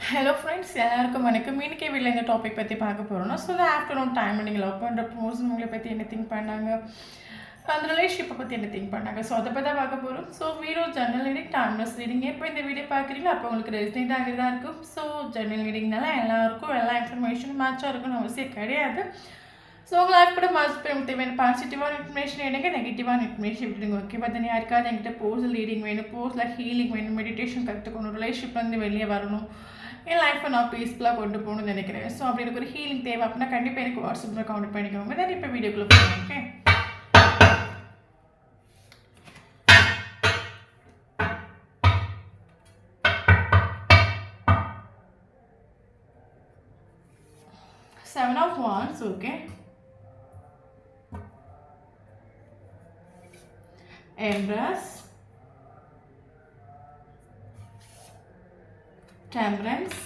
Hello friends எல்லாருக்கும் வணக்கம். இன்னைக்கு வீட்டில் இந்த டாபிக் பற்றி பார்க்க போகிறோம்னா ஸோ ஆஃப்டர்நூன் டைமில் நீங்கள் லவ் பண்ணுற பர்சன் உங்களை பற்றி என்ன திங்க் பண்ணாங்க, அந்த ரிலேஷன்ஷிப்பை பற்றி என்ன திங்க் பண்ணாங்க, ஸோ அதை பற்றி தான் பார்க்க போகிறோம். So video journal reading timeless reading எப்போ இந்த வீடியோ பார்க்குறீங்களோ அப்போ உங்களுக்கு ரெசிடென்ட் ஆகிறதா இருக்கும். ஸோ ஜர்னல் ரீடிங்னால எல்லாருக்கும் எல்லா இன்ஃபர்மேஷனும் மேட்சாக இருக்குன்னு அவசியம் கிடையாது. ஸோ உங்கள் லைஃப் கூட மேட்ச் பண்ண தேவையான பாசிட்டிவான இன்ஃபர்மேஷன் எடுங்க, நெகட்டிவான இன்ஃபர்மேஷன் விட்டுடுங்க. ஓகே, பார்த்தீங்கன்னா யாருக்காவது என்கிட்ட போஸ்ட் ரீடிங் வேணும், போஸ்டில் ஹீலிங் வேணும், மெடிடேஷன் கற்றுக்கணும், ரிலேஷன்ஷிப்லேருந்து வெளியே வரணும், என் லைஃப்பை நான் பீஸ்ஃபுல்லாக கொண்டு போகணும்னு நினைக்கிறேன். ஸோ அப்படி எனக்கு ஒரு ஹீலிங் தேவை அப்படின்னா கண்டிப்பாக எனக்கு வாட்ஸ்அப்பில் கான்டெக்ட் பண்ணிக்கோங்க. தான் இப்போ வீடியோக்குள்ளே போகணும். Okay, Seven of Wands. Okay, Empress, Temperance,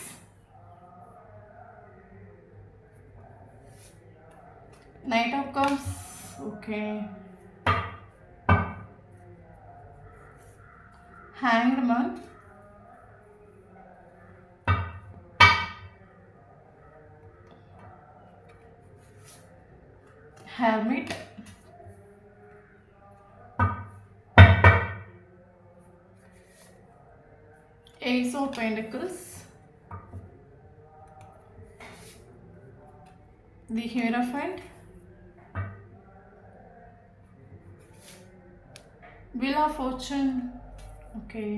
Knight of Cups. Okay, Hanged Man, Hermit, Ace of Pentacles, the Hierophant, Wheel of Fortune. Okay,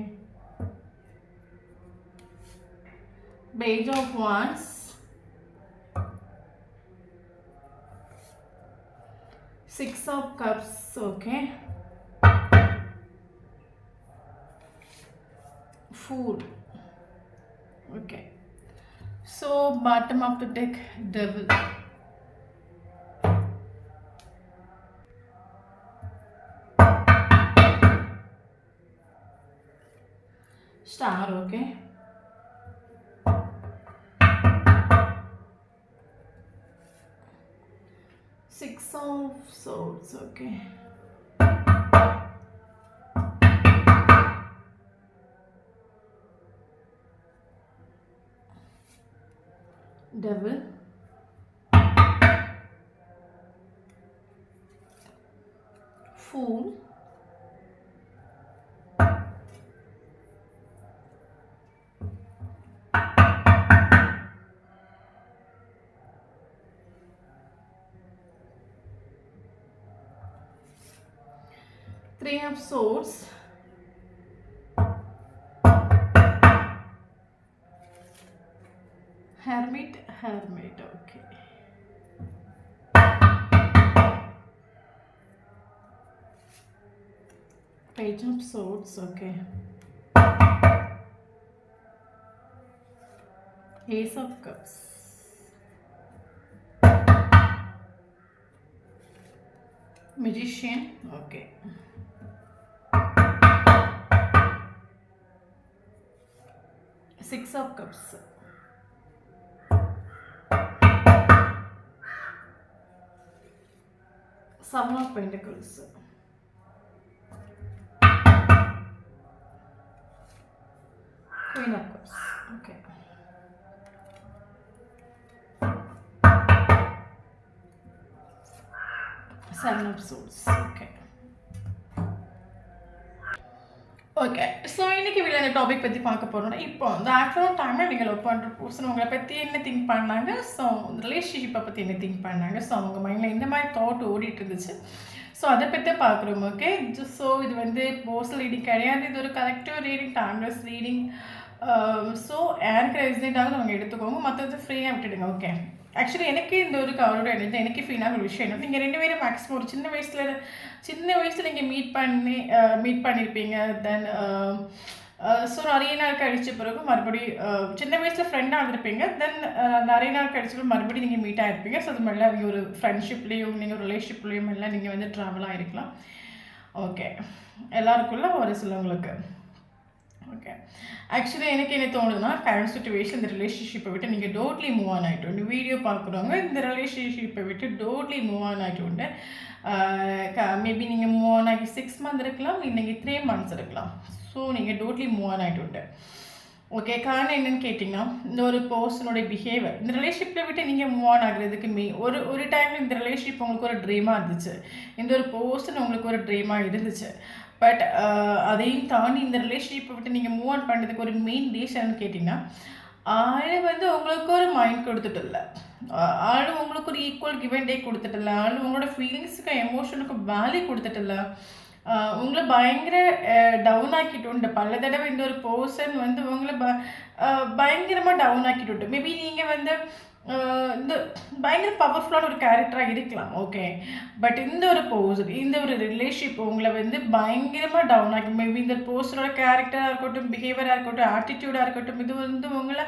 Page of Wands, Six of Cups. Okay, Fool. Okay, so bottom of the deck, Devil, Star. Okay, Six of Swords. Okay, Devil, Fool, Three of Swords, Hermit. Okay, Page of Swords. Okay, Ace of Cups, Magician. Okay, Six of Cups, Seven of Pentacles, Queen of Cups. Okay, Seven of Swords. Okay, okay. So இன்றைக்கி வீட்டில் இந்த topic பற்றி பார்க்க போகிறோம்னா இப்போ இந்த afternoon டைமில் நீங்கள் லவ் பண்ணுற பர்சன் உங்களை பற்றி என்ன திங்க் பண்ணாங்க, ஸோ ரிலேஷன்ஷிப்பை பற்றி என்ன திங்க் பண்ணாங்க, ஸோ அவங்க மைண்டில் இந்த மாதிரி தாட் ஓடிட்டு இருந்துச்சு. ஸோ அதை பற்றி பார்க்குறோம். ஓகே, ஸோ இது வந்து போஸ்டல் ரீடிங் கிடையாது, இது ஒரு collective reading, timeless reading. So யாருக்கு ரெசிடென்ட்டாவது அவங்க எடுத்துக்கோங்க, மற்றது ஃப்ரீயாக விட்டுடுங்க. ஓகே, ஆக்சுவலி எனக்கு இந்த ஒரு கவரோட எழுது எனக்கு ஃபீலாக ஒரு விஷயம் என்ன, நீங்கள் ரெண்டு பேரும் மேக்ஸிமம் ஒரு சின்ன வயசில் நீங்கள் மீட் பண்ணியிருப்பீங்க. தென் ஸோ நிறைய நாள் கழிச்ச பிறகு மறுபடியும் சின்ன வயசில் ஃப்ரெண்டாக இருந்திருப்பீங்க. தென் நிறைய நாள் கழிச்ச பிறகு மறுபடியும் நீங்கள் மீட் ஆகிருப்பீங்க. ஸோ அது மாதிரிலாம் நீங்கள் ஒரு ஃப்ரெண்ட்ஷிப்லேயும் நீங்கள் ஒரு ரிலேஷன்ஷிப்லேயும் எல்லாம் நீங்கள் வந்து ட்ராவல் ஆகிருக்கலாம். ஓகே, எல்லாருக்குள்ள ஒரு சிலவங்களுக்கு. ஓகே, ஆக்சுவலி எனக்கு என்ன தோணுதுன்னா, கரண்ட் சுச்சுவேஷன் இந்த ரிலேஷன்ஷிப்பை விட்டு நீங்கள் டோட்லி மூவ் ஆன் ஆகிட்டு உண்டு. வீடியோ பார்க்குறவங்க இந்த ரிலேஷன்ஷிப்பை விட்டு டோட்லி மூவ் ஆன் ஆகிட்டு உண்டு. மேபி நீங்கள் மூவ் ஆன் ஆகி 6 months இருக்கலாம், நீங்கள் 3 months இருக்கலாம். ஸோ நீங்கள் டோட்லி மூவ் ஆன் ஆகிட்டு உண்டு. ஓகே. காரணம் என்னன்னு கேட்டிங்கன்னா, இந்த ஒரு பெர்சனோட பிஹேவியர் இந்த ரிலேஷன்ஷிப்பை விட்டு நீங்கள் மூவ் ஆன் ஆகுறதுக்கு ஒரு ஒரு டைமில் இந்த ரிலேஷன்ஷிப் உங்களுக்கு ஒரு ட்ரீமாக இருந்துச்சு. இந்த ஒரு பெர்சன் உங்களுக்கு ஒரு ட்ரீமாக இருந்துச்சு. பட் அதையும் தாண்டி இந்த ரிலேஷன்ஷிப்பை விட்டு நீங்கள் மூவ் ஆன் பண்ணுறதுக்கு ஒரு மெயின் ரீசன் கேட்டிங்கன்னா, ஆள் வந்து உங்களுக்கு ஒரு மைண்ட் கொடுத்துட்டு இல்லை. ஆள் உங்களுக்கு ஒரு ஈக்குவல் கிவ் அண்ட் டேக் கொடுத்துட்டு இல்லை. ஆள் உங்களோட ஃபீலிங்ஸுக்கு எமோஷனுக்கு வேல்யூ கொடுத்துட்டு இல்லை. உங்களை பயங்கர டவுன் ஆக்கிட்டு பல தடவை இந்த ஒரு பர்சன் வந்து உங்களை பயங்கரமாக டவுன் ஆக்கிட்டு மேபி நீங்கள் வந்து இந்த பயங்கர பவர்ஃபுல்லான ஒரு கேரக்டராக இருக்கலாம். ஓகே. பட் இந்த ஒரு பர்சன் இந்த ஒரு ரிலேஷன்ஷிப் உங்களை வந்து பயங்கரமாக டவுன் ஆக்கி மேபி இந்த பர்சனோட கேரக்டராக இருக்கட்டும், பிஹேவியராக இருக்கட்டும், ஆட்டிடியூடாக இருக்கட்டும், இது வந்து உங்களை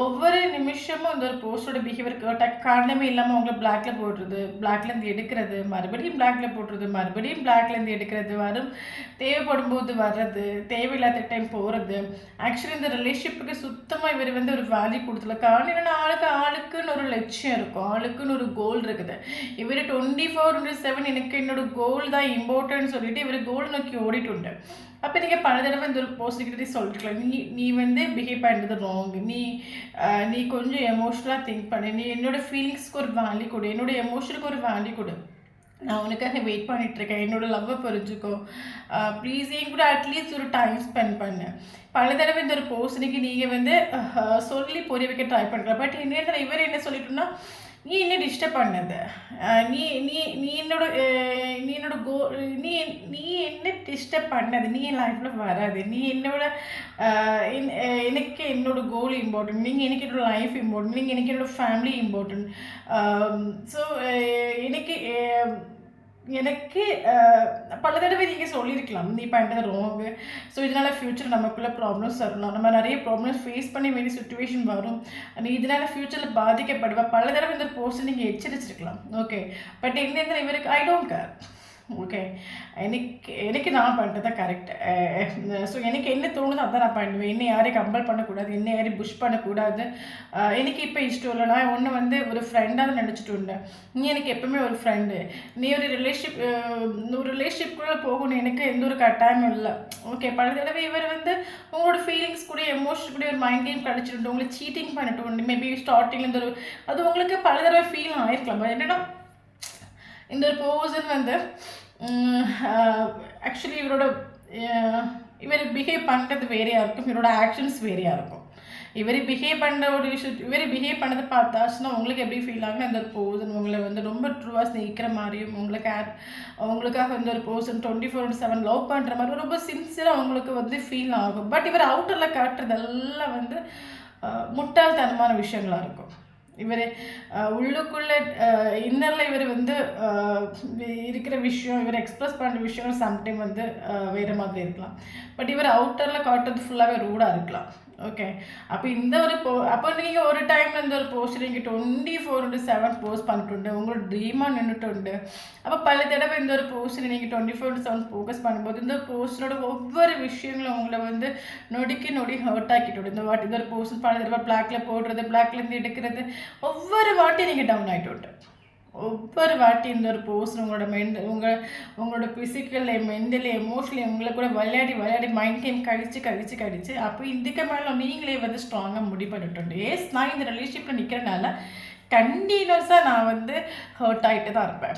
ஒவ்வொரு நிமிஷமும் இந்த ஒரு போஸ்டோட பிஹேவியர் காரணமே இல்லாமல் அவங்கள பிளாக்ல போடுறது, பிளாக்லேருந்து எடுக்கிறது, மறுபடியும் பிளாக்ல போடுறது, மறுபடியும் பிளாக்லேருந்து எடுக்கிறது, வரும் தேவைப்படும் போது வர்றது, தேவையில்லாத டைம் போகிறது. ஆக்சுவலி இந்த ரிலேஷன்ஷிப்புக்கு சுத்தமாக இவர் வந்து ஒரு வேல்யூ கொடுத்துல. காரணம் என்னென்னா ஆளுக்குன்னு ஒரு லட்சியம் இருக்கும், ஆளுக்குன்னு ஒரு கோல் இருக்குது. இவர் 24/7 எனக்கு என்னோட கோல் தான் இம்பார்ட்டன்ட் சொல்லிட்டு இவர் கோல் நோக்கி ஓடிட்டு உண்டு. அப்போ நீங்கள் பல தடவை இந்த ஒரு போஸ்ட்கிட்டே சொல்லிட்டுருக்கலாம், நீ வந்து பிஹேவ் பண்ணுறது ராங், நீ கொஞ்சம் எமோஷ்னலாக திங்க் பண்ணு, நீ என்னோடய ஃபீலிங்ஸ்க்கு ஒரு வேல்யூ கொடு, என்னோடய எமோஷனுக்கு ஒரு வேல்யூ கொடு, நான் உனக்காக வெயிட் பண்ணிகிட்ருக்கேன், என்னோடய லவ்வை புரிஞ்சுக்கோ, ப்ளீஸ் என் கூட அட்லீஸ்ட் ஒரு டைம் ஸ்பெண்ட் பண்ணு. பல தடவை இந்த ஒரு போஸ்டினுக்கு நீங்கள் வந்து சொல்லி புரிய வைக்க ட்ரை பண்ணுறேன். பட் என்ன இவர் என்ன சொல்லிட்டோன்னா, நீ என்ன டிஸ்டர்ப் பண்ணது, நீ நீ நீ என்னோட நீ என்னோட நீ நீ என்ன டிஸ்டர்ப் பண்ணது, நீ என் லைஃப்பில் வராது, நீ என்னோட எனக்கு என்னோட கோல் இம்பார்ட்டன்ட், நீங்கள் எனக்கு என்னோட லைஃப் இம்பார்ட்டன்ட், நீங்கள் எனக்கு என்னோட ஃபேமிலி இம்பார்ட்டன்ட். ஸோ எனக்கு பல தடவை நீங்கள் சொல்லியிருக்கலாம், நீ பண்ணுறது ராங்கு, ஸோ இதனால் ஃப்யூச்சர் நமக்குள்ளே ப்ராப்ளம்ஸ் வரணும், நம்ம நிறைய ப்ராப்ளம்ஸ் ஃபேஸ் பண்ண வேண்டிய சுச்சுவேஷன் வரும், நீ இதனால் ஃப்யூச்சரில் பாதிக்கப்படுவா, பல தடவை இந்த போஸ்ட்டை நீங்கள் எச்சரிச்சிருக்கலாம். ஓகே. பட் என்ன இவருக்கு ஐ டோன்ட் கேர். ஓகே. எனக்கு நான் பண்ணுறது தான் கரெக்ட். ஸோ எனக்கு என்ன தோணுதோ அதான் நான் பண்ணுவேன். என்ன யாரையும் கம்பல் பண்ணக்கூடாது, என்ன யாரையும் புஷ் பண்ணக்கூடாது. எனக்கு இப்போ இஷ்டம் இல்லை. நான் ஒன்று வந்து ஒரு ஃப்ரெண்டாக நினச்சிட்டு இருந்தேன். நீ எனக்கு எப்பவுமே ஒரு ஃப்ரெண்டு, நீ ஒரு ரிலேஷன்ஷிப்குள்ளே போகணும், எனக்கு எந்த ஒரு கட்டாயமும் இல்லை. ஓகே. பல தடவை இவர் வந்து உங்களோட ஃபீலிங்ஸ் கூட எமோஷன் கூட ஒரு மைண்ட் கேம் கழிச்சிட்டு உங்களை சீட்டிங் பண்ணிட்டு உண்டு. மேபி ஸ்டார்டிங்லேருந்து அது உங்களுக்கு பல தடவை ஃபீல் ஆகிருக்கலாம். என்னன்னா இந்த ஒரு பர்சன் வந்து ஆக்சுவலி இவர் பிஹேவ் பண்ணுறது வேறையாக இருக்கும், இவரோட ஆக்ஷன்ஸ் வேறையாக இருக்கும். இவர் பிஹேவ் பண்ணுற ஒரு விஷயம் இவர் பிஹேவ் பண்ணதை பார்த்தாச்சுன்னா உங்களுக்கு எப்படி ஃபீல் ஆகுனா, இந்த ஒரு பர்சன் உங்களை வந்து ரொம்ப ட்ரூவாக ஸ்நேகிக்கிற மாதிரியும் உங்களுக்காக வந்து ஒரு பர்சன் 24/7 லவ் பண்ணுற மாதிரி ரொம்ப சின்சியராக உங்களுக்கு வந்து ஃபீல் ஆகும். பட் இவர் அவுட்டரில் காட்டுறதெல்லாம் வந்து முட்டாள்தனமான விஷயங்களாக இருக்கும். இவர் உள்ளுக்குள்ளே இன்னரில் இவர் வந்து இருக்கிற விஷயம், இவர் எக்ஸ்ப்ரெஸ் பண்ணுற விஷயங்கள் சம்டைம் வந்து வேறு மாதிரி இருக்கலாம். பட் இவர் அவுட்டரில் காட்டுறது ஃபுல்லாகவே ரூடாக இருக்கலாம். ஓகே. அப்போ அப்போ நீங்கள் ஒரு டைமில் இந்த ஒரு போஸ்ட் நீங்கள் 24/7 போஸ்ட் பண்ணிட்டு உங்களோட ட்ரீமாக நின்றுட்டு. அப்போ பல தடவை இந்த ஒரு போஸ்ட் நீங்கள் 24/7 ஃபோக்கஸ் பண்ணும்போது இந்த போஸ்டோட ஒவ்வொரு விஷயங்களும் உங்களை வந்து நொடி ஹர்ட் ஆக்கிட்டு இந்த வாட்டி இந்த ஒரு போஸ்ட் பல தடவை பிளாக்ல போடுறது, பிளாக்லேருந்து எடுக்கிறது, ஒவ்வொரு வாட்டி நீங்கள் டவுன் ஆகிட்டு. ஒவ்வொரு வாட்டி இந்த ஒரு போஸ்ட் உங்களோட ஃபிசிக்கல், மென்டலி, எமோஷனலி உங்களை கூட விளையாடி மைண்ட் கேம் கழிச்சு அப்போ இதுக்கு மேலே நீங்களே வந்து ஸ்ட்ராங்காக முடிப்பட்டு ஏஸ் நான் இந்த ரிலேஷன்ஷிப்பில் நிற்கிறனால கண்டினியூஸாக நான் வந்து ஹர்ட் ஆகிட்டு தான் இருப்பேன்.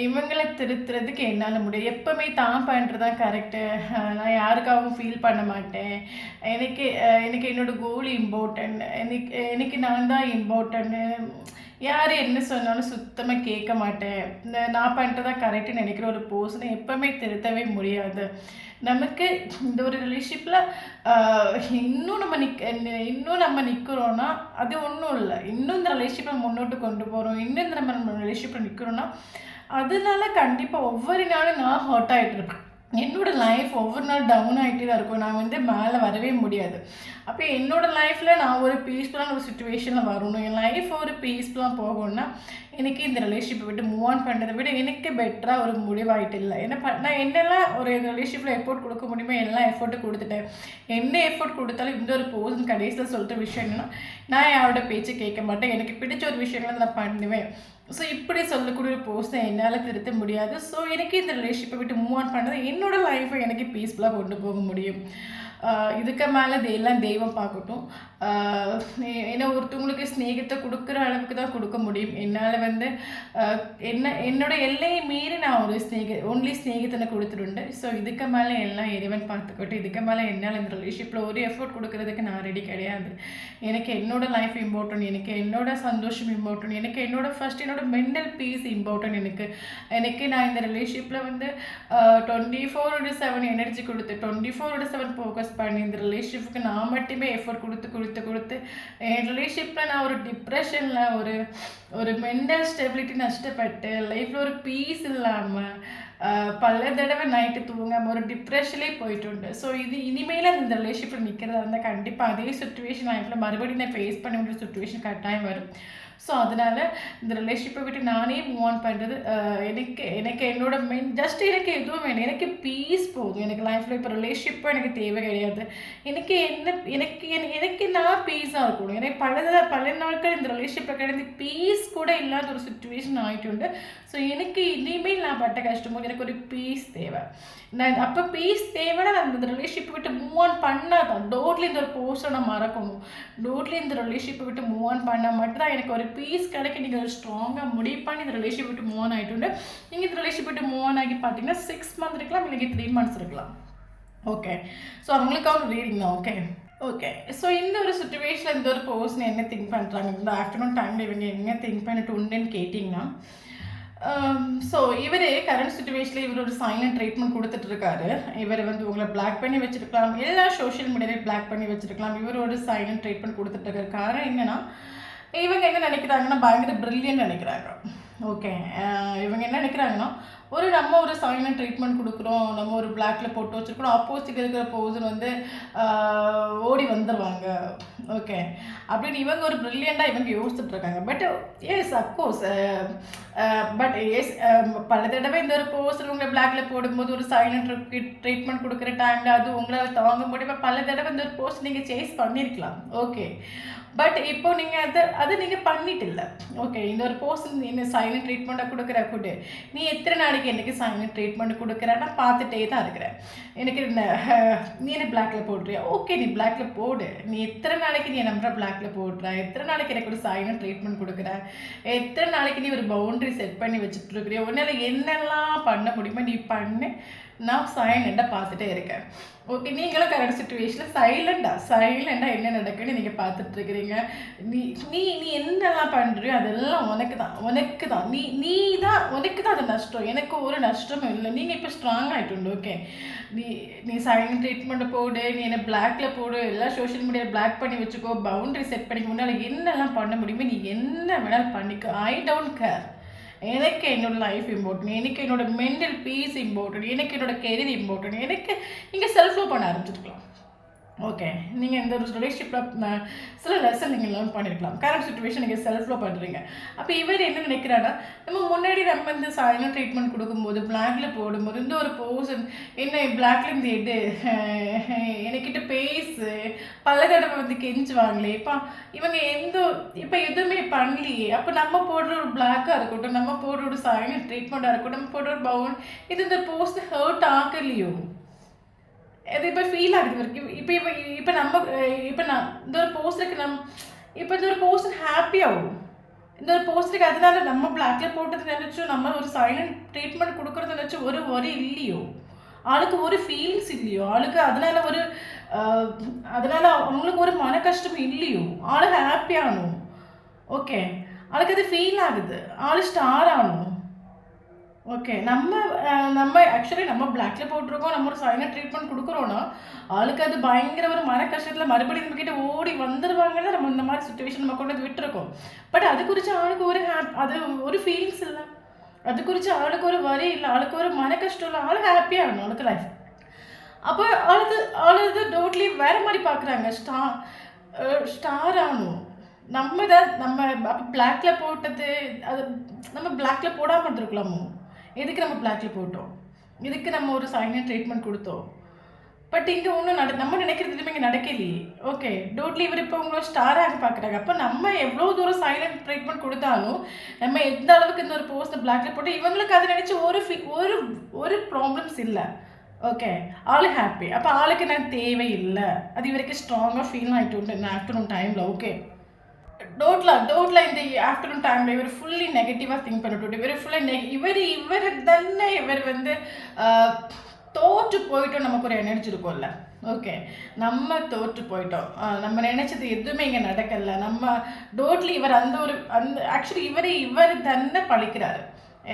இவங்களை திருத்துறதுக்கு என்னால் முடியும். எப்போவுமே தான் பண்ணுறது தான் கரெக்டு, நான் யாருக்காகவும் ஃபீல் பண்ண மாட்டேன், எனக்கு என்னோடய கோல் இம்பார்ட்டன்ட், எனக்கு நான் தான் இம்பார்ட்டன்ட்டு, யார் என்ன சொன்னாலும் சுத்தமாக கேட்க மாட்டேன், நான் பண்ணுறதா கரெக்டுன்னு நினைக்கிற ஒரு பர்சனை எப்போவுமே திருத்தவே முடியாது. நமக்கு இந்த ஒரு ரிலேஷன்ஷிப்பில் இன்னும் நம்ம நிற்கிறோன்னா அது ஒன்றும் இல்லை. இன்னும் இந்த ரிலேஷன்ஷிப்பை முன்னோட்டு கொண்டு போகிறோம், இன்னும் இந்த நம்ம ரிலேஷன்ஷிப்பில் நிற்கிறோன்னா அதனால கண்டிப்பாக ஒவ்வொரு நாளும் நான் ஹர்ட் ஆகிட்டு இருப்பேன். என்னோடய லைஃப் ஒவ்வொரு நாள் டவுன் ஆகிட்டே தான் இருக்கும். நான் வந்து மேலே வரவே முடியாது. அப்போ என்னோடய லைஃப்பில் நான் ஒரு பீஸ்ஃபுல்லான ஒரு சுச்சுவேஷனில் வரணும், என் லைஃப் ஒரு பீஸ்ஃபுல்லாக போகணும்னா எனக்கு இந்த ரிலேஷன்ஷிப்பை விட்டு மூவ் ஆன் பண்ணுறதை விட எனக்கு பெட்டராக ஒரு முடிவாயிட்டு இல்லை. நான் என்னெல்லாம் ஒரு ரிலேஷன்ஷிப்பில் எஃபோர்ட் கொடுக்க முடியுமோ எல்லாம் எஃபோர்ட்டு கொடுத்துட்டேன். என்ன எஃபோர்ட் கொடுத்தாலும் இந்த ஒரு பர்சன் கடைசியில் சொல்கிற விஷயம் என்னன்னா, நான் யாரோட பேச்சு கேட்க மாட்டேன், எனக்கு பிடிச்ச ஒரு விஷயங்களை நான் பண்ணுவேன். ஸோ இப்படி சொல்லக்கூடிய ஒரு பர்சனை என்னால் திருத்த முடியாது. ஸோ எனக்கு இந்த ரிலேஷன்ஷிப்பை விட்டு மூவ் ஆன் பண்ணுறது என்னோடய லைஃப்பை எனக்கு பீஸ்ஃபுல்லாக கொண்டு போக முடியும். இதுக்கு மேலே எல்லாம் தெய்வம் பார்க்கட்டும். ஏன்னா ஒருத்தவங்களுக்கு ஸ்நேகத்தை கொடுக்குற அளவுக்கு தான் கொடுக்க முடியும். என்னால் வந்து என்னோட எல்லையை மீறி நான் ஒரு ஒன்லி ஸ்நேகத்தை கொடுத்துട്ടുണ്ട്. ஸோ இதுக்கு மேலே எல்லாம் இறைவன் பார்த்துக்கட்டும். இதுக்கு மேலே என்னால் இந்த ரிலேஷன்ஷிப்பில் ஒரு எஃபர்ட் கொடுக்கறதுக்கு நான் ரெடி கிடையாது. எனக்கு என்னோட லைஃப் இம்பார்ட்டன்ட், எனக்கு என்னோட சந்தோஷம் இம்பார்ட்டன்ட், எனக்கு என்னோட மென்டல் பீஸ் இம்பார்ட்டன்ட். எனக்கு நான் இந்த ரிலேஷன்ஷிப்பில் வந்து 24/7 எனர்ஜி கொடுத்து 24/7 ஃபோக்கஸ் பண்ணி இந்த ரிலேஷன்ஷிப்புக்கு நான் மட்டுமே எஃபர்ட் கொடுத்து என் ரிலேஷன்ஷிப்பில் நான் ஒரு டிப்ரெஷனில் ஒரு மென்டல் ஸ்டெபிலிட்டி நஷ்டப்பட்டு லைஃப்பில் ஒரு பீஸ் இல்லாமல் பல தடவை நைட்டு தூங்காமல் ஒரு டிப்ரெஷன்லேயே போயிட்டு. ஸோ இனிமேல் அந்த ரிலேஷன்ஷிப்பில் நிற்கிறதா இருந்தால் கண்டிப்பாக அதே சுச்சுவேஷன் லைஃப்பில் மறுபடியும் நான் ஃபேஸ் பண்ண வேண்டிய சுச்சுவேஷன் கட்டாயம் வரும். ஸோ அதனால் இந்த ரிலேஷன்ஷிப்பை விட்டு நானே மூவ் ஆன் பண்ணுறது எனக்கு என்னோட ஜஸ்ட் எனக்கு எதுவும் வேணும், எனக்கு பீஸ் போதும். எனக்கு லைஃப்பில் இப்போ ரிலேஷன்ஷிப்பும் எனக்கு தேவை கிடையாது. எனக்கு நான் பீஸாக இருக்கணும். எனக்கு பல நாட்கள் இந்த ரிலேஷன்ஷிப்பை கிடையாது பீஸ் கூட இல்லாத ஒரு சுச்சுவேஷன் ஆகிட்டு. ஸோ எனக்கு இனிமேல் நான் பட்ட கஷ்டமோ எனக்கு ஒரு பீஸ் தேவை. நான் அப்போ பீஸ் தேவைன்னா நான் இந்த ரிலேஷன்ஷிப்பை விட்டு மூவ் ஆன் பண்ணால் தான் டோட்லி இந்த ஒரு போஸ்ட்டை நான் மறக்கணும். டோட்லி இந்த ரிலேஷன்ஷிப்பை விட்டு மூவ் ஆன் பண்ணால் மட்டும்தான் எனக்கு ஒரு பீஸ் கிடைக்க. நீங்கள் ஒரு ஸ்ட்ராங்காக முடிவு பண்ணி இந்த ரிலேஷன்ஷிப் விட்டு மூவ் ஆன் ஆகிட்டு. நீங்கள் இந்த ரிலேஷன்ஷிப் விட்டு மூவ் ஆன் ஆகி பார்த்தீங்கன்னா 6 months இருக்கலாம், இல்லைங்க 3 months இருக்கலாம். ஓகே, ஸோ அவங்களுக்காக ரீடிங் தான். ஓகே, ஸோ இந்த ஒரு சுச்சுவேஷனில் இந்த ஒரு பர்சன் என்ன திங்க் பண்ணுறாங்க, இந்த ஆஃப்டர்நூன் டைமில் இவங்க என்ன திங்க் பண்ணிட்டு உண்டுன்னு கேட்டிங்கன்னா, ஸோ இவர் கரண்ட் சுச்சுவேஷனில் இவர் ஒரு சைலண்ட் ட்ரீட்மெண்ட் கொடுத்துட்ருக்காரு. இவர் வந்து உங்களை பிளாக் பண்ணி வச்சுருக்கலாம், எல்லா சோஷியல் மீடியாலையும் பிளாக் பண்ணி வச்சுருக்கலாம். இவர் ஒரு சைலண்ட் ட்ரீட்மெண்ட் கொடுத்துட்ருக்காரு. காரணம் என்னென்னா, இவங்க என்ன நினைக்கிறாங்கன்னா பயங்கர ப்ரில்லியன்ட் நினைக்கிறாங்க. ஓகே, இவங்க என்ன நினைக்கிறாங்கன்னா நம்ம ஒரு சைலண்ட் ட்ரீட்மெண்ட் கொடுக்குறோம், நம்ம ஒரு பிளாக்ல போட்டு வச்சுருக்கோம், ஆப்போசிட் இருக்கிற பர்சன் வந்து ஓடி வந்துடுவாங்க. ஓகே, அப்படின்னு இவங்க ஒரு ப்ரில்லியண்டாக இவங்க யோசிச்சுட்டு இருக்காங்க. பட் எஸ் அப்கோர்ஸ் பல தடவை இந்த ஒரு பர்சன் உங்களை பிளாக்ல போடும்போது ஒரு சைலண்ட் ட்ரீட்மெண்ட் கொடுக்குற டைமில் அது உங்களால் தாங்க முடியுமா? பல தடவை இந்த ஒரு பர்சன் நீங்கள் சேஸ் பண்ணியிருக்கலாம். ஓகே, பட் இப்போ நீங்கள் அதை நீங்கள் பண்ணிட்டு இல்லை. ஓகே, இந்த ஒரு பர்சன் என்ன சைலண்ட் ட்ரீட்மெண்ட்டாக கொடுக்குற கூட நீ எத்தனை நாளைக்கு எனக்கு சைலண்ட் ட்ரீட்மெண்ட் கொடுக்குறேன்னா பார்த்துட்டே தான் இருக்கிறேன். எனக்கு நீ என்ன பிளாக்ல போடுறியா? ஓகே, நீ பிளாக்ல போடு. நீ எத்தனை நாளைக்கு நீ நம்புற பிளாக்ல போடுற? எத்தனை நாளைக்கு எனக்கு ஒரு சைலண்ட் ட்ரீட்மெண்ட் கொடுக்குற? எத்தனை நாளைக்கு நீ ஒரு பவுண்டரி செட் பண்ணி வச்சுட்டு இருக்கிறியா? உன்னால் என்னெல்லாம் பண்ண முடியுமோ நீ பண்ணு, நான் சைலண்டாக பார்த்துட்டே இருக்கேன். ஓகே, நீங்களும் கரண்ட் சுச்சுவேஷனில் சைலண்டாக என்ன நடக்குன்னு நீங்கள் பார்த்துட்ருக்கிறீங்க. நீ நீ நீ என்னெல்லாம் பண்ணுறியோ அதெல்லாம் உனக்கு தான் உனக்கு தான் அது நஷ்டம். எனக்கு ஒரு நஷ்டமும் இல்லை. நீங்கள் இப்போ ஸ்ட்ராங் ஆகிட்டு. ஓகே, நீ சைலண்ட் ட்ரீட்மெண்ட்டை போடு, நீ என்ன பிளாக்ல போடு, எல்லா சோஷியல் மீடியாவில் பிளாக் பண்ணி வச்சுக்கோ, பவுண்டரி செட் பண்ணிக்க, முன்னால் என்னெல்லாம் பண்ண முடியுமோ நீ என்ன வேணாலும் பண்ணிக்கோ. I don't care. எனக்கு என்னோடய லைஃப் இம்பார்ட்டன்ட், எனக்கு என்னோடய மென்டல் பீஸ் இம்பார்ட்டன்ட், எனக்கு என்னோடய கெரியர் இம்பார்ட்டன்ட். எனக்கு நீங்கள் செல்ஃப் லவ் பண்ண ஆரம்பிச்சிருக்கலாம். ஓகே, நீங்கள் இந்த ஒரு ரிலேஷன்ஷிப்பில் சில லெசன் நீங்கள் லேர்ன் பண்ணியிருக்கலாம். கரண்ட் சுச்சுவேஷன் நீங்கள் செல்ஃப் லவ் பண்ணுறீங்க. அப்போ இவர் என்ன நினைக்கிறான்னா, நம்ம இந்த சைலண்ட் ட்ரீட்மெண்ட் கொடுக்கும்போது பிளாக்ல போடும்போது இந்த ஒரு பர்சன் என்ன பிளாக்ல இருந்து எடு என்கிட்ட பேசு பல தடவை வந்து கெஞ்சுவாங்களே. இவங்க இப்போ எதுவுமே பண்ணலையே. அப்போ நம்ம போடுற ஒரு பிளாக்காக இருக்கட்டும், நம்ம போடுற ஒரு சைலண்ட் ட்ரீட்மெண்ட்டாக இருக்கட்டும், நம்ம போடுற ஒரு பவுன் இது இந்த பர்சன் ஹர்ட் ஆகலையோ? அது இப்போ ஃபீல் ஆகுது வரைக்கும். இப்போ நான் இந்த ஒரு போஸ்டருக்கு இந்த ஒரு போஸ்டர் ஹாப்பி ஆகும். இந்த ஒரு போஸ்டருக்கு அதனால நம்ம பிளாக்ல போட்டது நினச்சோம், நம்ம ஒரு சைலண்ட் ட்ரீட்மெண்ட் கொடுக்குறது நினச்சோம், ஒரு வரி இல்லையோ, ஆளுக்கு ஒரு ஃபீலிங்ஸ் இல்லையோ, ஆளுக்கு அதனால அவங்களுக்கு ஒரு மன கஷ்டம் இல்லையோ, ஆளு ஹாப்பி ஆகணும். ஓகே, ஆளுக்கு அது ஃபீல் ஆகுது, ஆளு ஸ்டார் ஆகணும். ஓகே, நம்ம ஆக்சுவலி நம்ம பிளாக்ல போட்டிருக்கோம், நம்ம ஒரு சைலண்ட் ட்ரீட்மெண்ட் கொடுக்குறோன்னா ஆளுக்கு அது பயங்கர ஒரு மன கஷ்டத்தில் மறுபடியும் நம்ம கிட்ட ஓடி வந்துடுவாங்கன்னா நம்ம இந்த மாதிரி சுச்சுவேஷன் நம்ம கொண்டு வந்து விட்டுருக்கோம். பட் அது குறித்து ஆளுக்கு அது ஒரு ஃபீலிங்ஸ் இல்லை, அது குறித்து ஆளுக்கு ஒரு வரி இல்லை, ஆளுக்கு ஒரு மன கஷ்டம் இல்லை, ஆளு ஹாப்பியாக ஆகணும் ஆளுக்கு லைஃப். அப்போ ஆளுது டோட்லி வேறு மாதிரி பார்க்குறாங்க, ஸ்டார் ஆகணும். நம்ம அப்போ பிளாக்ல போட்டது அது நம்ம பிளாக்ல போடாமல் இருந்திருக்கலாமோ? எதுக்கு நம்ம பிளாக்ல போட்டோம்? இதுக்கு நம்ம ஒரு சைலண்ட் ட்ரீட்மெண்ட் கொடுத்தோம். பட் இங்கே ஒன்றும் நம்ம நினைக்கிறது எதுவுமே இங்கே நடக்கலையே. ஓகே, டோட்லி இவர் இப்போ உங்களோட ஸ்டாராக பார்க்குறாங்க. அப்போ நம்ம எவ்வளோ தூரம் சைலண்ட் ட்ரீட்மெண்ட் கொடுத்தாலும் நம்ம எந்த அளவுக்கு இந்த ஒரு போஸ்ட் பிளாக்ல போட்டு இவங்களுக்கு அதை நினச்சி ஒரு ப்ராப்ளம்ஸ் இல்லை. ஓகே. ஆளு ஹாப்பி. அப்ப ஆளுக்கு நான் தேவையில்ல. அது இவருக்கு ஸ்ட்ராங்கா ஃபீல் ஆயிട്ടുണ്ട് இந்த ஆஃப்டர்நூன் டைம்ல. ஓகே. டோட்ல இந்த ஆஃப்டர்நூன் டைம்ல இவர் ஃபுல்லி நெகட்டிவா திங்க் பண்ணிட்டு இவர் ஃபுல்லா இவர் தானே இவர் வந்து தோற்று போயிட்டோம். நமக்கு ஒரு எனர்ஜி இருக்கும்ல. ஓகே, நம்ம தோற்று போயிட்டோம், நம்ம நினைச்சது எதுவுமே இங்கே நடக்கல. நம்ம டோட்லி இவர் அந்த ஆக்சுவலி இவர் தானே பழிக்கிறாரு.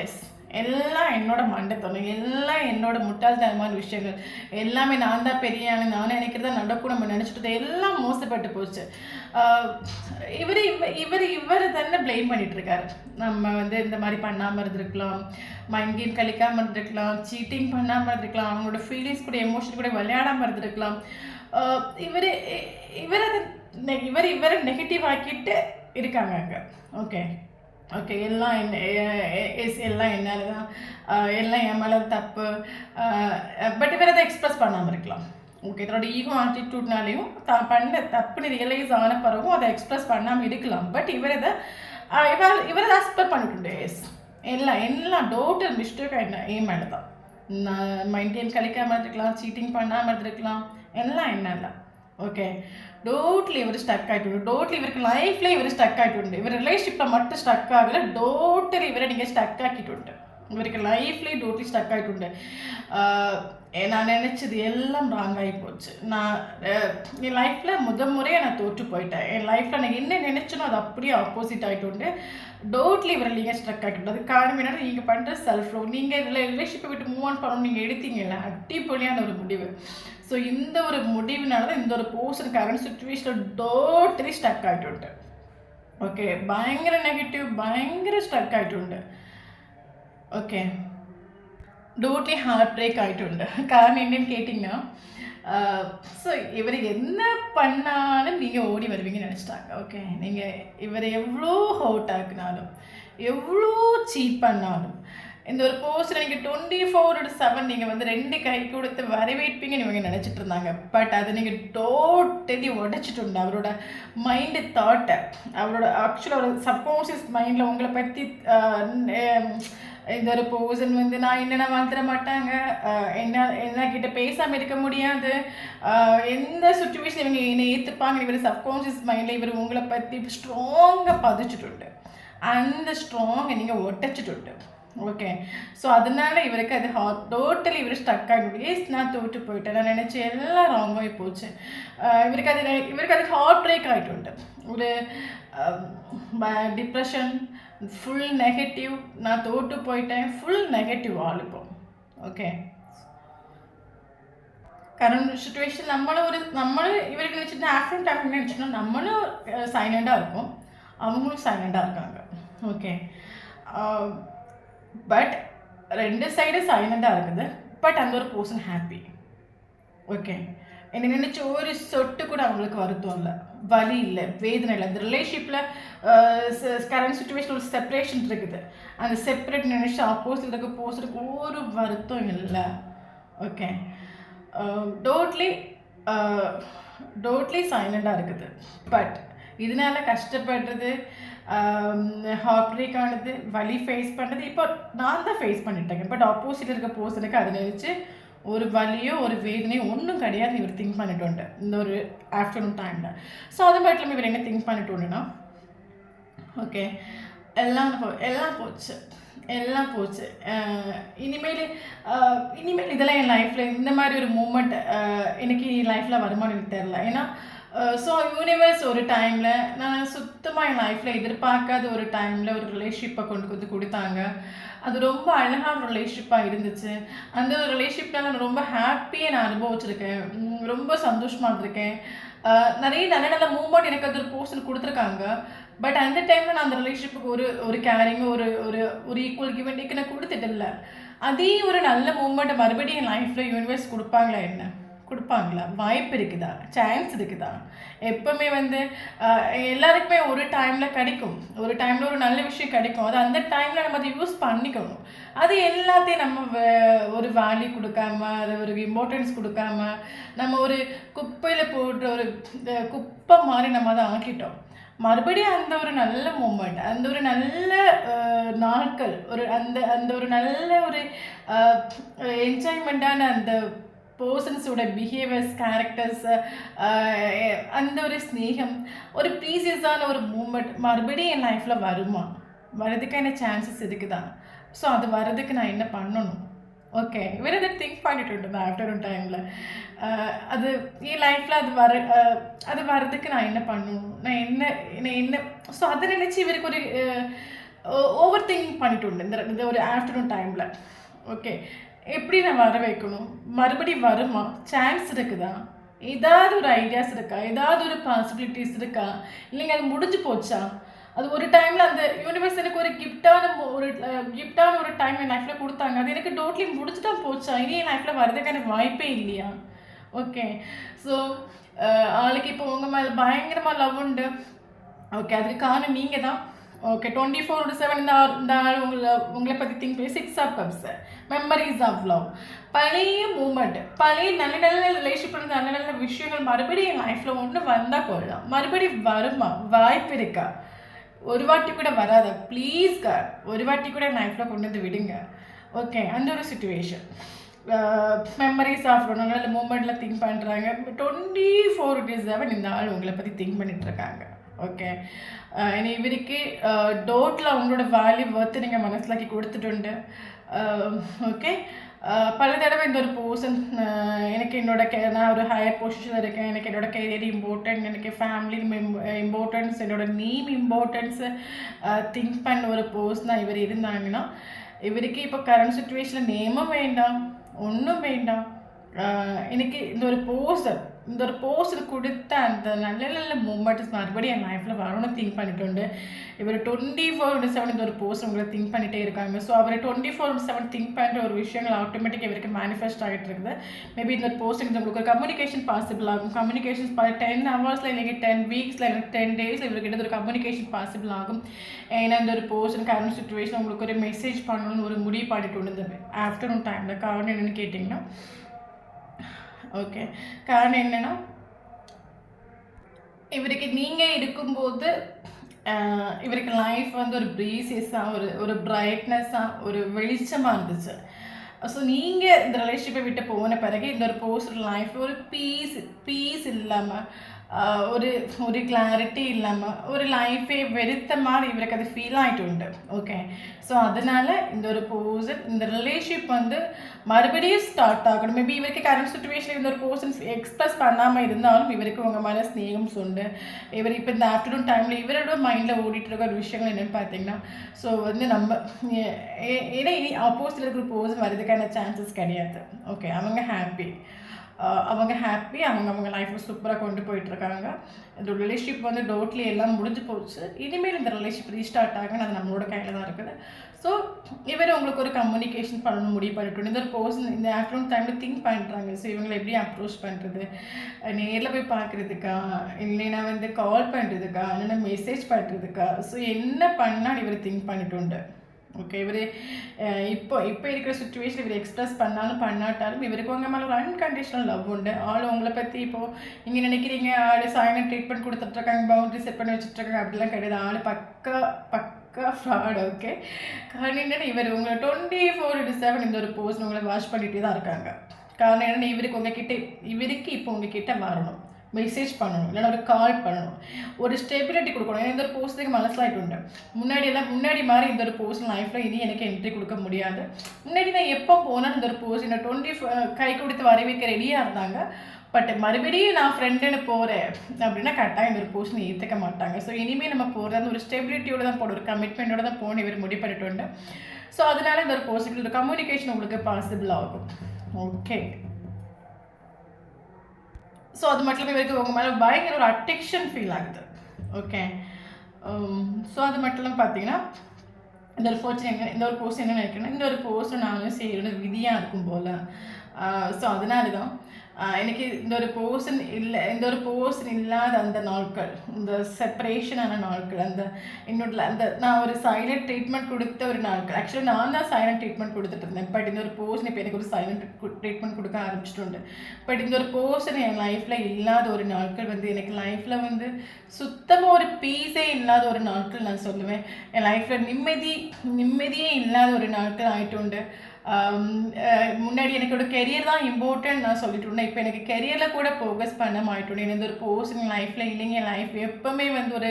எஸ், எல்லாம் என்னோட மண்டத்தனம், எல்லாம் என்னோட முட்டாள்தனமான விஷயங்கள், எல்லாமே நான் தான் பெரியானு நான் நினைக்கிறதா நடக்கும் நம்ம நினச்சிட்டு எல்லாம் மோசப்பட்டு போச்சு. இவர் தானே ப்ளேம் பண்ணிட்டு இருக்காரு. நம்ம வந்து இந்த மாதிரி பண்ணாமல் இருந்திருக்கலாம், மைண்ட் கேம் கழிக்காமல் இருந்திருக்கலாம், சீட்டிங் பண்ணாமல் இருந்திருக்கலாம், அவங்களோட ஃபீலிங்ஸ் கூட எமோஷன் கூட விளையாடாமல் இருந்திருக்கலாம். இவர் இவரை நெகட்டிவ் ஆக்கிட்டு இருக்காங்க அங்கே. ஓகே ஓகே, எல்லாம் எல்லாம் என்னால் தான், எல்லாம் என் மேலே தப்பு. பட் இவர் அதை எக்ஸ்ப்ரெஸ் பண்ணாமல் இருக்கலாம். ஓகே, இதோட ஈகோ ஆட்டிடியூட்னாலையும் தான் பண்ண தப்புன்னு ரியலைஸ் ஆன பிறகும் அதை எக்ஸ்ப்ரெஸ் பண்ணாமல் இருக்கலாம். பட் இவர் அதை அக்செப்ட் பண்ணிட்டு எஸ், எல்லாம் டோட்டல் மிஸ்டேக் என் மேலே தான். நான் மைண்ட் கேம் கழிக்காமல் இருந்திருக்கலாம், சீட்டிங் பண்ணாமல் இருந்திருக்கலாம், எல்லாம் என்ன. ஓகே, டோட்லி இவர் ஸ்டக் ஆகிட்டு, டோட்லி இவருக்கு லைஃப்ல இவர் ஸ்டக் ஆகிட்டு, இவர் ரிலேஷன்ஷிப்பில் மட்டும் ஸ்டக் ஆகலை, டோட்டலி இவரை நீங்கள் ஸ்டக் ஆக்கிட்டு, இவருக்கு லைஃப்லேயே டோட்லி ஸ்டக் ஆகிட்டு. நான் நினச்சது எல்லாம் ராங் ஆகி போச்சு. நான் என் லைஃப்பில் முறையாக நான் தோற்று போயிட்டேன். என் லைஃப்பில் நான் என்ன நினச்சனோ அது அப்படியே ஆப்போசிட் ஆகிட்டு டோட்லி இவரை நீங்கள் ஸ்ட்ரக் ஆகிட்டு. அது காரணம் என்னன்னா நீங்கள் பண்ணுற செல்ஃப் லவ். நீங்கள் இதில் ரிலேஷன்ஷிப்பை விட்டு மூவ் ஆன் பண்ணணும் நீங்கள் எடுத்தீங்கல்ல, அடிப்பொலியான ஒரு முடிவு. ஸோ இந்த ஒரு முடிவுனால தான் இந்த ஒரு போர்ஷன் கரண்ட் சுச்சுவேஷனில் டோட்டலி ஸ்டக் ஆகிட்டு. ஓகே, பயங்கர நெகட்டிவ், பயங்கர ஸ்டக் ஆகிட்டு. ஓகே, டோட்லி ஹார்ட் பிரேக் ஆகிட்டு. காரணம் என்னன்னு கேட்டிங்கன்னா, ஸோ இவர் என்ன பண்ணாலும் நீங்கள் ஓடி வருவீங்கன்னு நினச்சிட்டாங்க. ஓகே, நீங்கள் இவரை எவ்வளோ ஹர்ட் ஆக்குனாலும், எவ்வளோ சீட் பண்ணாலும், இந்த ஒரு போஸ்ட்டில் நீங்கள் 24/7 நீங்கள் வந்து 2 கை கொடுத்து வரவேற்பீங்கன்னு இவங்க நினச்சிட்டு இருந்தாங்க. பட் அதை நீங்கள் டோட்டலி உடைச்சிட்டு அவரோட மைண்டு தாட்டை, அவரோட ஆக்சுவலாக ஒரு சப்கான்ஷியஸ் மைண்டில் உங்களை பற்றி இந்த ஒரு பர்சன் வந்து நான் என்னென்ன மாத்திர மாட்டாங்க, என்ன கிட்ட பேசாமல் இருக்க முடியாது, எந்த சுச்சுவேஷன் இவங்க என்னை ஏற்றுப்பாங்க, இவர் சப்கான்ஷியஸ் மைண்டில் இவர் உங்களை பற்றி ஸ்ட்ராங்காக பதிச்சுட்டு, அந்த ஸ்ட்ராங்கை நீங்கள் ஒட்டச்சிட்டு. ஓகே, ஸோ அதனால இவருக்கு அது டோட்டலி இவர் ஸ்டக் ஆகிடும். ஏஸ், நான் தோற்று போயிட்டேன், நான் நினச்சி எல்லாம் ராங்காகி போச்சு. இவருக்கு அது ஹார்ட் பிரேக் ஆகிட்டு, ஒரு டிப்ரெஷன், ஃபுல் நெகட்டிவ், நான் தோற்று போயிட்டேன், ஃபுல் நெகட்டிவ் ஆள் இப்போ. ஓகே, கரண்ட் சுச்சுவேஷன் நம்மளும் இவருக்கு நினச்சிட்டு ஆஃப்டர் டைம் நினச்சிட்டோம்னா நம்மளும் சைலண்டாக இருக்கும், அவங்களும் சைலண்டாக இருக்காங்க. ஓகே, பட் 2 சைடும் சைலண்டாக இருக்குது. பட் அந்த ஒரு பர்சன் ஹாப்பி. ஓகே, என்னை நினச்சி ஒரு சொட்டு கூட அவங்களுக்கு வருத்தம் இல்லை, வலி இல்லை, வேதனை இல்லை. அந்த ரிலேஷன்ஷிப்பில் கரண்ட் சுச்சுவேஷன் ஒரு செப்பரேஷன் இருக்குது. அந்த செப்பரேட் நினச்சி ஆப்போசிட் இருக்க பர்சனுக்கு ஒரு வருத்தம் இல்லை. ஓகே, டோட்லி சைலண்டாக இருக்குது. பட் இதனால கஷ்டப்படுறது, ஹார்ட் பிரேக் ஆனது, வலி ஃபேஸ் பண்ணுறது இப்போ நான் தான் ஃபேஸ் பண்ணிட்டேங்க. பட் ஆப்போசிட் இருக்க பர்சனுக்கு அதை நினச்சி ஒரு வலியோ ஒரு வேதனையோ ஒன்றும் கிடையாது. இவர் திங்க் பண்ணிட்டு இந்த ஒரு ஆஃப்டர்நூன் டைமில். ஸோ அது மட்டும் இவர் என்ன திங்க் பண்ணிட்டு, ஓகே, எல்லாம் போச்சு, எல்லாம் போச்சு. இனிமேல் இதெல்லாம் என் லைஃப்பில் இந்த மாதிரி ஒரு மூமெண்ட் எனக்கு லைஃப்பில் வருமானம் எனக்கு தெரில. ஏன்னா ஸோ யூனிவர்ஸ் ஒரு டைமில் நான் சுத்தமாக என் லைஃப்பில் எதிர்பார்க்காத ஒரு டைமில் ஒரு ரிலேஷன்ஷிப்பை கொண்டு வந்து கொடுத்தாங்க. அது ரொம்ப அழகான ரிலேஷன்ஷிப்பாக இருந்துச்சு. அந்த ஒரு ரிலேஷன்ஷிப்பில் நான் ரொம்ப ஹாப்பியாக நான் அனுபவிச்சிருக்கேன், ரொம்ப சந்தோஷமாக இருந்திருக்கேன். நிறைய நல்ல நல்ல மூமெண்ட் எனக்கு அது ஒரு பர்சன் கொடுத்துருக்காங்க. பட் அந்த டைமில் நான் அந்த ரிலேஷன்ஷிப்புக்கு ஒரு கேரிங், ஒரு ஈக்குவல் கிவ் அண்ட் டேக் நான் கொடுத்துட்டு இல்லை. அதே ஒரு நல்ல மூமெண்ட்டை மறுபடியும் என் லைஃப்பில் யூனிவர்ஸ் கொடுப்பாங்களா என்ன? கொடுப்பாங்களா? வாய்ப்பு இருக்குதா? சான்ஸ் இருக்குதா? எப்போவுமே வந்து எல்லாருக்குமே ஒரு டைமில் கிடைக்கும், ஒரு டைமில் ஒரு நல்ல விஷயம் கிடைக்கும். அது அந்த டைமில் நம்ம அதை யூஸ் பண்ணிக்கணும். அது எல்லாத்தையும் நம்ம ஒரு வேல்யூ கொடுக்காம, அது ஒரு இம்பார்ட்டன்ஸ் கொடுக்காம, நம்ம ஒரு குப்பையில் போடுற ஒரு குப்பை மாதிரி நம்ம அதை ஆக்கிட்டோம். மறுபடியும் அந்த ஒரு நல்ல மூமெண்ட், அந்த ஒரு நல்ல நாட்கள், ஒரு அந்த அந்த ஒரு நல்ல ஒரு என்ஜாய்மெண்ட்டான அந்த பர்சன்ஸோட பிஹேவியர்ஸ், கேரக்டர்ஸ், அந்த ஒரு ஸ்னேகம், ஒரு ப்ரீசியஸான ஒரு மூமெண்ட் மறுபடியும் என் லைஃப்பில் வருமா? வரதுக்கான சான்சஸ் இருக்குதா? ஸோ அது வர்றதுக்கு நான் என்ன பண்ணணும்? ஓகே, இவர் அதை திங்க் பண்ணிட்டு இருந்தேன் ஆஃப்டர்நூன் டைமில். அது என் லைஃப்பில் அது வர்றதுக்கு நான் என்ன பண்ணணும், நான் என்ன ஸோ அதை நினச்சி இவருக்கு ஒரு ஓவர் திங்க் பண்ணிட்டு இருந்தேன் இந்த ஒரு ஆஃப்டர்நூன் டைமில். ஓகே, எப்படி நான் வர வைக்கணும்? மறுபடியும் வருமா? சான்ஸ் இருக்குதா? ஏதாவது ஒரு ஐடியாஸ் இருக்கா? ஏதாவது ஒரு பாசிபிலிட்டிஸ் இருக்கா? இல்லைங்க அது முடிஞ்சு போச்சா? அது ஒரு டைமில் அந்த யூனிவர்ஸ் எனக்கு ஒரு கிஃப்டான ஒரு டைம் என் லைஃப்பில் கொடுத்தாங்க. அது எனக்கு டோட்லி முடிச்சு தான் போச்சா? இனி என் லைஃப்பில் வரதுக்கான வாய்ப்பே இல்லையா? ஓகே, ஸோ ஆளுக்கு இப்போ உங்கள் மேலே பயங்கரமாக லவ் உண்டு. ஓகே, அதுக்கு காரணம் நீங்கள் தான். ஓகே, 24/7 இந்த ஆள் உங்களை பற்றி திங்க் பண்ணி 6 of cups, memories of love, பழைய மூமெண்ட், பழைய நல்ல நல்ல ரிலேஷன்ஷிப், நல்ல நல்ல விஷயங்கள் மறுபடியும் என் லைஃப்பில் ஒன்று வந்தால் கொள்ளலாம். மறுபடியும் வருமா? வாய்ப்பு இருக்கா? ஒரு வாட்டி கூட வராத ப்ளீஸ்க, ஒரு வாட்டி கூட லைஃப்பில் கொண்டு வந்து விடுங்க. ஓகே, அந்த ஒரு சுச்சுவேஷன். மெமரிஸ் ஆஃப் நல்ல மூமெண்ட்டில் திங்க் பண்ணுறாங்க. 24/7 இந்த ஆள் உங்களை பற்றி திங்க் பண்ணிகிட்ருக்காங்க. ஓகே, இனி இவருக்கு டோட்டில் அவங்களோட வேல்யூ ஒர்த்து நீங்கள் மனசிலாக்கி கொடுத்துட்டு. ஓகே, பல தடவை இந்த ஒரு பர்சன் எனக்கு நான் ஒரு ஹையர் பொசிஷனில் இருக்கேன், எனக்கு என்னோட கெரியர் இம்பார்ட்டன்ட், எனக்கு ஃபேமிலி இம்பார்ட்டன்ஸ், என்னோட நேம் இம்பார்ட்டன்ஸு திங்க் பண்ண ஒரு பர்சனாக இவர் இருந்தாங்கன்னா, இவருக்கு இப்போ கரண்ட் சுச்சுவேஷனில் நேமும் வேண்டாம், ஒன்றும் வேண்டாம். எனக்கு இந்த ஒரு போஸ்டர் கொடுத்த அந்த நல்ல நல்ல மூமெண்ட்ஸ் மறுபடியும் என் லைஃப்பில் வரணும்னு திங்க் பண்ணிட்டு இவர் 24/7 இந்த ஒரு போஸ்ட் உங்களை திங்க் பண்ணிகிட்டே இருக்காங்க. ஸோ அவர் 24/7 திங்க் பண்ணுற ஒரு விஷயங்கள் ஆட்டோமேட்டிக்காக இவருக்கு மேனிஃபெஸ்ட் ஆகிட்டு இருக்குது. மேபி இந்த ஒரு போஸ்ட் உங்களுக்கு ஒரு கம்யூனிகேஷன் பாசிபிள் ஆகும். கம்யூனிகேஷன்ஸ் 10 hours இல்லைங்க 10 weeks இல்லை 10 days இவர்கிட்ட ஒரு கம்யூனிகேஷன் பாசிபிள் ஆகும். ஏன்னா இந்த ஒரு போஸ்ட் கரண்ட் சுச்சுவேஷன் உங்களுக்கு ஒரு மெசேஜ் பண்ணணும்னு ஒரு முடிவு பண்ணிட்டு இருந்தது ஆஃப்டர்நூன் டைமில். காரணம் என்னென்னு கேட்டிங்கன்னா, ஓகே, காரணம் என்னென்னா இவருக்கு நீங்கள் இருக்கும்போது இவருக்கு லைஃப் வந்து ஒரு ப்ரீசியஸாக, ஒரு பிரைட்னஸாக, ஒரு வெளிச்சமாக இருந்துச்சு. ஸோ நீங்கள் இந்த ரிலேஷன்ஷிப்பை விட்டு போன பிறகு இந்த ஒரு பர்சனல் லைஃப் ஒரு பீஸ் இல்லாமல், ஒரு கிளாரிட்டி இல்லாமல், ஒரு லைஃபே வெறுத்த மாதிரி இவருக்கு அது ஃபீல் ஆகிட்டு உண்டு. ஓகே, ஸோ அதனால் இந்த ஒரு பர்சன் இந்த ரிலேஷன்ஷிப் வந்து மறுபடியும் ஸ்டார்ட் ஆகணும். மேபி இவருக்கு கரண்ட் சுச்சுவேஷன் இந்த ஒரு பர்சன் எக்ஸ்பிரஸ் பண்ணாமல் இருந்தாலும் இவருக்கு உங்கள் மேலே ஸ்நேகம் உண்டு. இவர் இப்போ இந்த ஆஃப்டர்நூன் டைமில் இவரோட மைண்டில் ஓடிட்டு இருக்க ஒரு விஷயங்கள் என்னென்னு பார்த்தீங்கன்னா, ஸோ வந்து நம்ம ஏன்னா இனி ஆப்போசிட்டில் இருக்கிற பர்சன் வரதுக்கான சான்சஸ் கிடையாது. ஓகே, அவங்க ஹாப்பி, அவங்க லைஃப்பை சூப்பராக கொண்டு போயிட்டுருக்காங்க. இந்த ரிலேஷன்ஷிப் வந்து டோட்லி எல்லாம் முடிஞ்சு போச்சு. இனிமேல் இந்த ரிலேஷன்ஷிப் ரீஸ்டார்ட் ஆகுன்னு அது நம்மளோட கையில் தான் இருக்குது. ஸோ இவர் உங்களுக்கு ஒரு கம்யூனிகேஷன் பண்ணணும் முடிவு பண்ணிட்டு இந்த ஒரு பர்சன் இந்த ஆஃப்டர்நூன் டைமில் திங்க் பண்ணுறாங்க. ஸோ இவங்களை எப்படி அப்ரோச் பண்ணுறது, நேரில் போய் பார்க்குறதுக்கா, இல்லைன்னா வந்து கால் பண்ணுறதுக்கா, இல்லைன்னா மெசேஜ் பண்ணுறதுக்கா, ஸோ என்ன பண்ணால் இவர் திங்க் பண்ணிட்டு உண்டு. ஓகே, இவர் இப்போ இருக்கிற சுச்சுவேஷன் இவர் எக்ஸ்பிரஸ் பண்ணாட்டாலும் இவருக்கு உங்கள் மேலே ஒரு அன்கண்டிஷனல் லவ் உண்டு. ஆள் உங்களை பற்றி இப்போது நீங்கள் நினைக்கிறீங்க ஆள் சாயங்காலம் ட்ரீட்மெண்ட் கொடுத்துட்ருக்காங்க, பவுண்டரி செட் பண்ணி வச்சுட்ருக்காங்க, அப்படிலாம் கிடையாது. ஆள் பக்கா ஃப்ராட். ஓகே, காரணம் என்னென்னா இவர் உங்களை 24/7 இந்த ஒரு போஸ்ட் உங்களை வாட்ச் பண்ணிகிட்டே தான் இருக்காங்க. காரணம் என்னென்னா இவருக்கு இப்போ உங்ககிட்ட வரணும், மெசேஜ் பண்ணணும், இல்லைன்னா ஒரு கால் பண்ணணும், ஒரு ஸ்டெபிலிட்டி கொடுக்கணும். ஏன்னா இந்த ஒரு போஸ்ட்டுக்கு மனசிலாகிட்டு உண்டு. முன்னாடி மாதிரி இந்த ஒரு போஸ்ட் லைஃப்பில் இனி எனக்கு என்ட்ரி கொடுக்க முடியாது. முன்னாடி நான் எப்போ போனால் இந்த ஒரு போஸ்ட் இந்த 20 கை கொடுத்து வரவேற்க ரெடியாக இருந்தாங்க. பட் மறுபடியும் நான் ஃப்ரெண்டுன்னு போகிறேன் அப்படின்னா கரெக்டாக இந்த ஒரு போஸ்ட் ஏற்றுக்க மாட்டாங்க. ஸோ இனிமேல் நம்ம போகிறது ஒரு ஸ்டெபிலிட்டியோடு தான் போகணும், ஒரு கமிட்மெண்ட்டோடு தான் போகணும் இவர் முடிவு பண்ணிட்டு உண்டு. ஸோ அதனால இந்த ஒரு போஸ்ட்டுக்கு ஒரு கம்யூனிகேஷன் உங்களுக்கு பாசிபிள் ஆகும். ஓகே, ஸோ அது மட்டும் இவருக்கு உங்கள் மேலே பயங்கர ஒரு அட்ராக்ஷன் ஃபீல் ஆகுது. ஓகே, ஸோ அது மட்டும் பார்த்தீங்கன்னா இந்த ஒரு போஸ்ட் என்ன நினைக்கிறேன்னா, இந்த ஒரு போஸ்ட்டு நானும் செய்யணும் விதியாக இருக்கும் போல். ஸோ அதனால தான் எனக்கு இந்த ஒரு பர்சன் இல்லை, இந்த ஒரு பர்சன் இல்லாத அந்த நாட்கள், இந்த செப்பரேஷனான நாட்கள், அந்த என்னோட அந்த நான் ஒரு சைலண்ட் ட்ரீட்மெண்ட் கொடுத்த ஒரு நாட்கள். ஆக்சுவலி நான் தான் சைலண்ட் ட்ரீட்மெண்ட் கொடுத்துட்டு இருந்தேன். பட் இந்த ஒரு பர்சன் இப்போ எனக்கு ஒரு சைலண்ட் ட்ரீட்மெண்ட் கொடுக்க ஆரம்பிச்சிട്ടുണ്ട്. பட் இந்த ஒரு பர்சன் என் லைஃப்பில் இல்லாத ஒரு நாட்கள் வந்து எனக்கு லைஃப்பில் வந்து சுத்தமாக ஒரு பீஸே இல்லாத ஒரு நாட்கள் நான் சொல்லுவேன். என் லைஃப்பில் நிம்மதியே இல்லாத ஒரு நாட்கள் ஆகிட்டு. முன்னாடி எனக்கோட கெரியர் தான் இம்பார்ட்டன்ட் நான் சொல்லிட்டு இருந்தேன். இப்போ எனக்கு கெரியரில் கூட ஃபோக்கஸ் பண்ண மாட்டேன். எந்த ஒரு பர்சன் லைஃப்பில் இல்லைங்க. என் லைஃப் எப்போவுமே வந்து ஒரு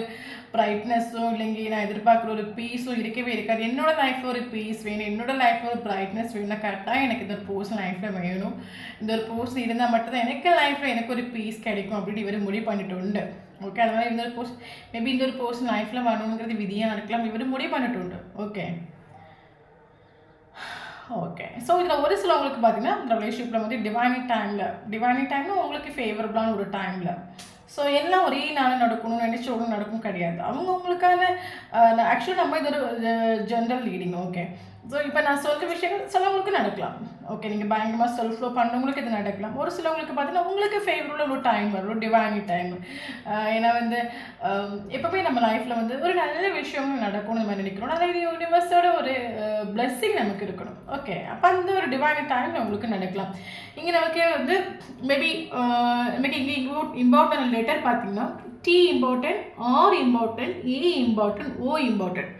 ப்ரைட்னஸும் இல்லைங்க, நான் எதிர்பார்க்குற ஒரு பீஸும் இருக்கவே இருக்காது. என்னோட லைஃப்பில் ஒரு பீஸ் வேணும், என்னோட லைஃப்பில் ஒரு ப்ரைட்னஸ் வேணும்னா கரெக்டாக எனக்கு இந்த ஒரு பர்சன் லைஃப்பில் வேணும். இந்த ஒரு பர்சன் இருந்தால் மட்டும்தான் எனக்கு லைஃப்பில் எனக்கு ஒரு பீஸ் கிடைக்கும் அப்படின்னு இவர் முடிவு பண்ணிட்டு உண்டு. ஓகே, அதனால் இந்த ஒரு பர்சன் மேபி இந்த ஒரு பர்சன் லைஃப்பில் வரணுங்கிறது விதியாக இருக்கலாம். இவர் முடிவு பண்ணிட்டு உண்டு. Okay okay. ஸோ இதில் ஒரு சிலவங்களுக்கு பார்த்தீங்கன்னா இந்த ரிலேஷன்ஷிப்பில் வந்து டிவைனிங் டைமில் உங்களுக்கு ஃபேவரபுளான ஒரு டைமில் ஸோ எல்லாம் ஒரே நாள் நடக்கணும் நினச்ச ஒன்றும் நடக்கும் கிடையாது. அவங்களுக்கான ஆக்சுவலி நம்ம இது ஒரு ஜென்ரல் ரீடிங். ஓகே, ஸோ இப்போ நான் சொல்கிற விஷயங்கள் சிலவங்களுக்கு நடக்கலாம். ஓகே, நீங்கள் பயங்கரமாக செல்ஃப் ஃப்ளோ பண்ணவங்களுக்கு இது நடக்கலாம். ஒரு சிலவங்களுக்கு பார்த்தீங்கன்னா உங்களுக்கு ஃபேவரபுளாக ஒரு டைம் வரும், ஒரு டிவைனிங் டைம். ஏன்னா வந்து எப்போவுமே நம்ம லைஃப்பில் வந்து ஒரு நல்ல விஷயம் நடக்கும்னு நம்ம நினைக்கிறோம். அதாவது யூனிவர்ஸோட ஒரு பிளெஸ்ஸிங் நமக்கு இருக்கணும். ஓகே, அப்போ அந்த ஒரு டிவைனிங் டைம் உங்களுக்கு நடக்கலாம். இங்கே நமக்கு வந்து மேபி நமக்கு இங்கே இம்பார்ட்டன்ட் லெட்டர் பார்த்தீங்கன்னா T important, R important, A important, O important.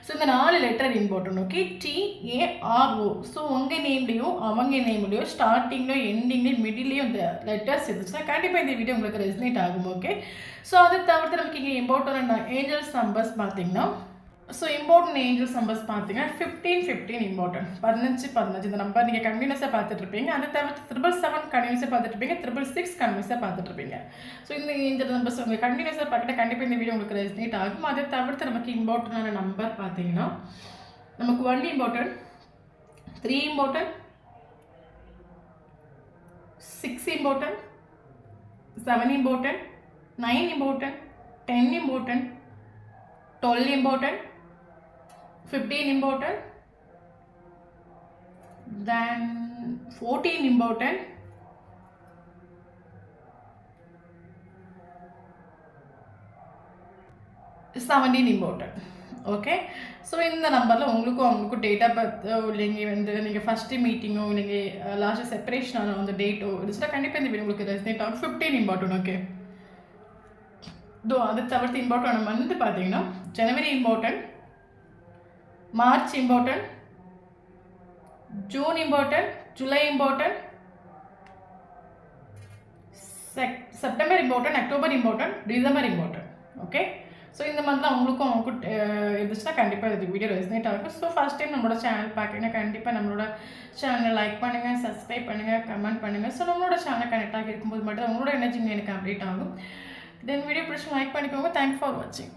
So இந்த 4 letter important. Okay, TARO. So உங்கள் நேம்லேயும் அவங்க நேம்லேயும் ஸ்டார்டிங்லேயும் எண்டிங்லேயும் மிடில்லையும் இந்த லெட்டர்ஸ் இருந்துச்சுன்னா கண்டிப்பாக இந்த வீடியோ உங்களுக்கு ரெசனேட் ஆகும். ஓகே, ஸோ அதை தவிர்த்து நமக்கு இங்கே இம்பார்ட்டன்ட் ஏஞ்சல்ஸ் நம்பர்ஸ் பார்த்தீங்கன்னா ஸோ இம்பார்ட்டன்ட் ஏஞ்சல்ஸ் நம்பர்ஸ் பார்த்தீங்கன்னா 15 இம்பார்ட்டன்ட், 15 இந்த நம்பர் நீங்கள் கண்டினியூஸாக பார்த்துட்ருப்பீங்க. அதை தவிர்த்து 777 கண்டினியூஸாக பார்த்துட்ருப்பீங்க, 666 கண்டினியூஸாக பார்த்துட்ருப்பீங்க. ஸோ இந்த ஏஞ்சல் நம்பர்ஸ் உங்களுக்கு கண்டினியூஸாக பார்த்துட்டு கண்டிப்பாக இந்த வீடியோ உங்களுக்கு ரெசனேட் ஆகும். அதை தவிர்த்து நமக்கு இம்பார்ட்டண்டான நம்பர் பார்த்தீங்கன்னா நமக்கு 1 important, 3 important, 6 important, 7 important, 9 important, 10 important, 12 important, 15 important, then 14 important, 17 important. Okay, so இந்த நம்பரில் அவங்களுக்கும் டேட் ஆஃப் பர்த்தோ இல்லைங்க வந்து நீங்கள் ஃபஸ்ட்டு மீட்டிங்கோ இல்லைங்க லாஸ்ட்டு செப்பரேஷனான அந்த டேட்டோ இருந்துச்சுன்னா கண்டிப்பாக இந்த வீடியோ உங்களுக்கு ரெசனேட் ஆகும். 15 இம்பார்ட்டன்ட். ஓகே, அதை தவிர்த்து இம்பார்ட்டன்ட் வந்து பார்த்தீங்கன்னா January important, March important, June important, July important, September important, October important, December important. Okay, so இந்த மாதிரி தான் அவங்களுக்கும் இருந்துச்சுன்னா கண்டிப்பாக இது வீடியோ ரெசனேட் ஆகும். ஸோ ஃபஸ்ட் டைம் நம்மளோட சேனல் பார்க்குறீங்கன்னா கண்டிப்பாக நம்மளோட சேனலை லைக் பண்ணுங்கள், சப்ஸ்கிரைப் பண்ணுங்கள், கமெண்ட் பண்ணுங்கள். ஸோ நம்மளோட சேனல் கனெக்ட் ஆகி இருக்கும்போது மட்டும் உங்களோட எனர்ஜி எனக்கு அப்டேட் ஆகும். தென் வீடியோ பிடிச்சி லைக் பண்ணிக்கோங்க. தேங்க்ஸ் ஃபார் வாட்சிங்.